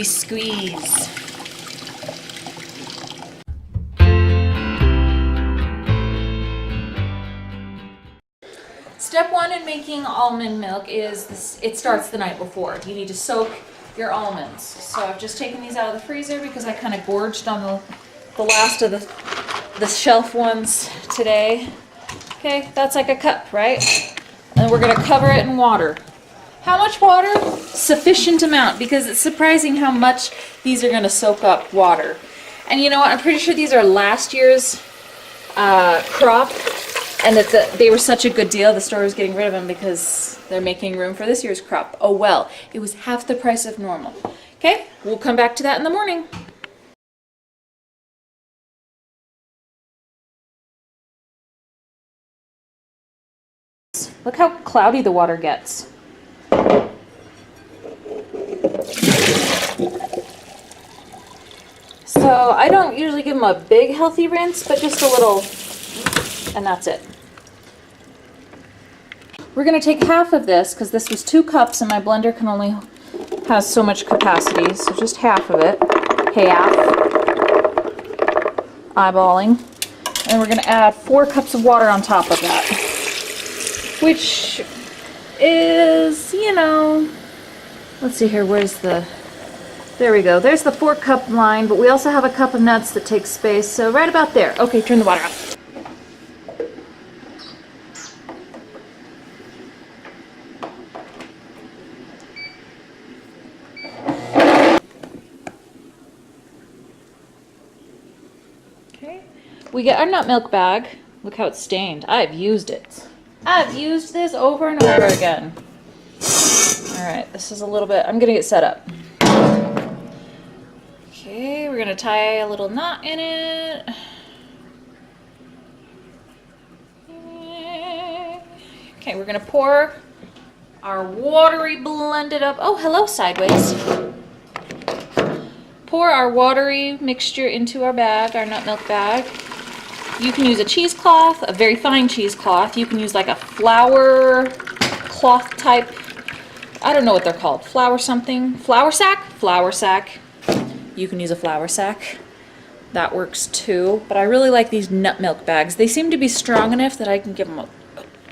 we squeeze. Step one in making almond milk is this, it starts the night before. You need to soak your almonds. So I've just taken these out of the freezer because I kind of gorged on the last of the shelf ones today. Okay, that's like a cup, right? And we're gonna cover it in water. How much water? Sufficient amount, because it's surprising how much these are gonna soak up water. And you know what, I'm pretty sure these are last year's crop, and that they were such a good deal, the store was getting rid of them because they're making room for this year's crop. Oh well, it was half the price of normal. Okay, we'll come back to that in the morning. Look how cloudy the water gets. So I don't usually give them a big healthy rinse, but just a little, and that's it. We're going to take half of this because this was 2 cups and my blender can only has so much capacity, so just half of it. Half. Eyeballing. And we're going to add 4 cups of water on top of that. Which is, you know, let's see here, where's the, there we go. There's the 4-cup line, but we also have a cup of nuts that takes space, so right about there. Okay, turn the water off. Okay, we get our nut milk bag. Look how it's stained. I've used it. I've used this over and over again. Alright, this is a little bit, I'm gonna get set up. Okay, we're gonna tie a little knot in it. Okay, we're gonna pour our watery blended up, oh hello sideways. Pour our watery mixture into our bag, our nut milk bag. You can use a cheesecloth, a very fine cheesecloth. You can use like a flour cloth type, I don't know what they're called, flour something, flour sack? Flour sack. You can use a flour sack. That works too. But I really like these nut milk bags. They seem to be strong enough that I can give them a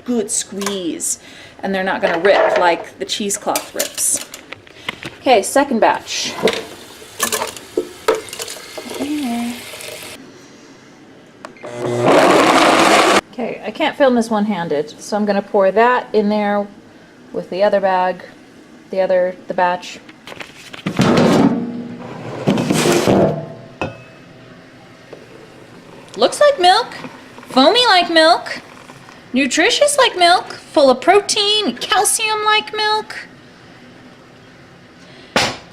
good squeeze. And they're not gonna rip like the cheesecloth rips. Okay, second batch. Okay, I can't film this one-handed, so I'm going to pour that in there with the other bag, the batch. Looks like milk, foamy like milk, nutritious like milk, full of protein, calcium like milk.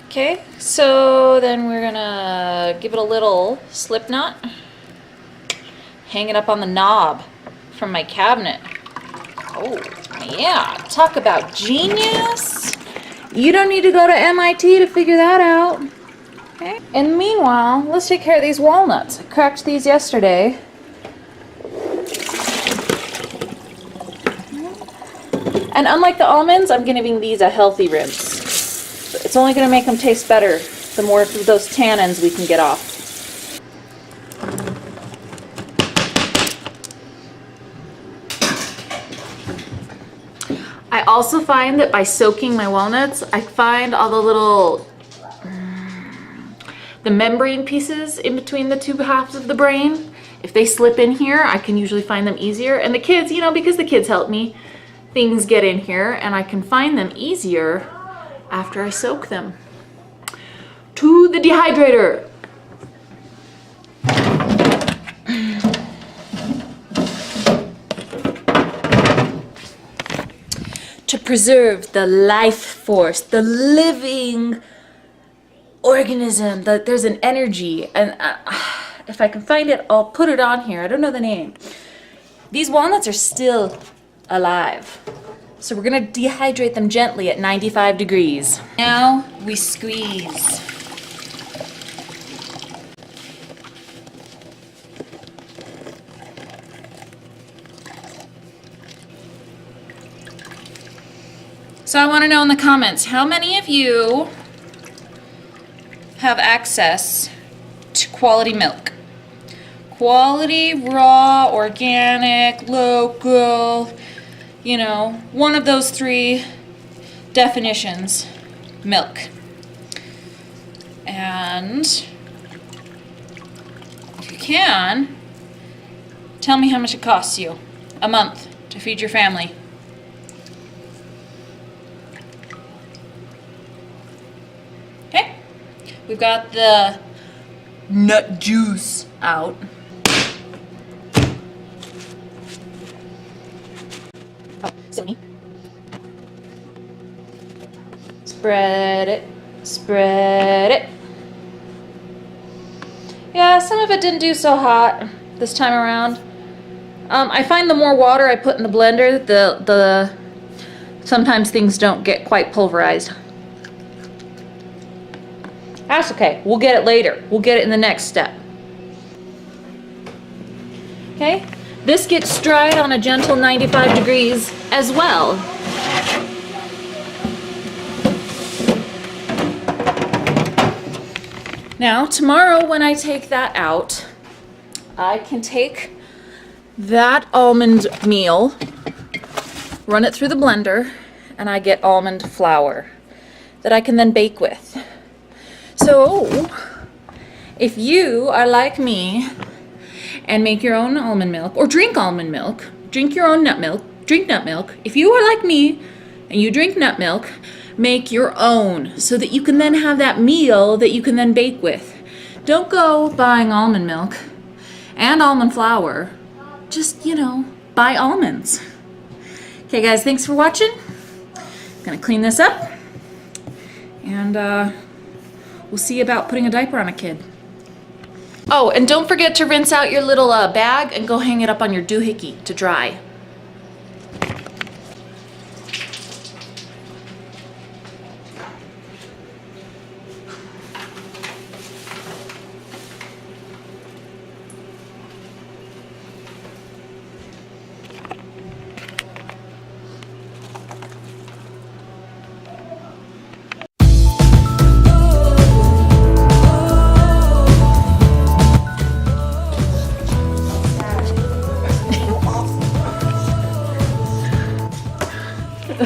Okay, so then we're going to give it a little slip knot, hang it up on the knob from my cabinet. Oh, yeah. Talk about genius. You don't need to go to MIT to figure that out. Okay. And meanwhile, let's take care of these walnuts. I cracked these yesterday. And unlike the almonds, I'm giving these a healthy rinse. It's only going to make them taste better the more of those tannins we can get off. I also find that by soaking my walnuts, I find all the little, the membrane pieces in between the 2 halves of the brain. If they slip in here, I can usually find them easier. And the kids, you know, because the kids help me, things get in here and I can find them easier after I soak them. To the dehydrator. To preserve the life force, the living organism, that there's an energy, and if I can find it, I'll put it on here. I don't know the name. These walnuts are still alive. So we're gonna dehydrate them gently at 95 degrees. Now we squeeze. So I want to know in the comments, how many of you have access to quality milk. Quality, raw, organic, local, you know, one of those three definitions, milk. And if you can, tell me how much it costs you a month to feed your family. Okay, we've got the nut juice out. Oh, silly. Spread it, spread it. Yeah, some of it didn't do so hot this time around. I find the more water I put in the blender, the sometimes things don't get quite pulverized. That's okay, we'll get it later. We'll get it in the next step. Okay, this gets dried on a gentle 95 degrees as well. Now, tomorrow when I take that out, I can take that almond meal, run it through the blender, and I get almond flour that I can then bake with. So, if you are like me and make your own almond milk, or drink almond milk, drink your own nut milk, drink nut milk. If you are like me and you drink nut milk, make your own so that you can then have that meal that you can then bake with. Don't go buying almond milk and almond flour. Just, you know, buy almonds. Okay guys, thanks for watching. I'm gonna clean this up and we'll see about putting a diaper on a kid. Oh, and don't forget to rinse out your little bag and go hang it up on your doohickey to dry.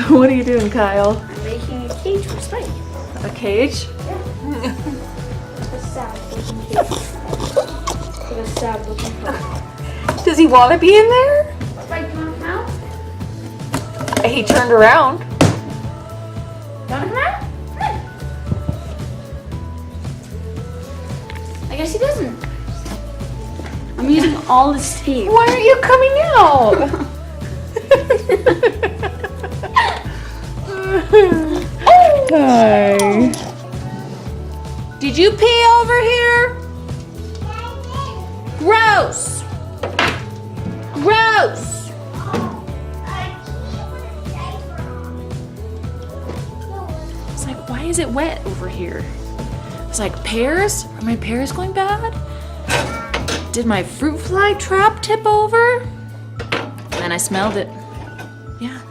What are you doing, Kyle? I'm making a cage for Spike. A cage? Yeah. A sad looking cage. With a sad looking color. Does he want to be in there? Spike, you wanna come out? He turned around. You wanna come out? Good. I guess he doesn't. I'm using all this tape. Why aren't you coming out? Hi. Did you pee over here? Gross. Gross. It's like, why is it wet over here? It's like, pears? Are my pears going bad? Did my fruit fly trap tip over? And then I smelled it. Yeah.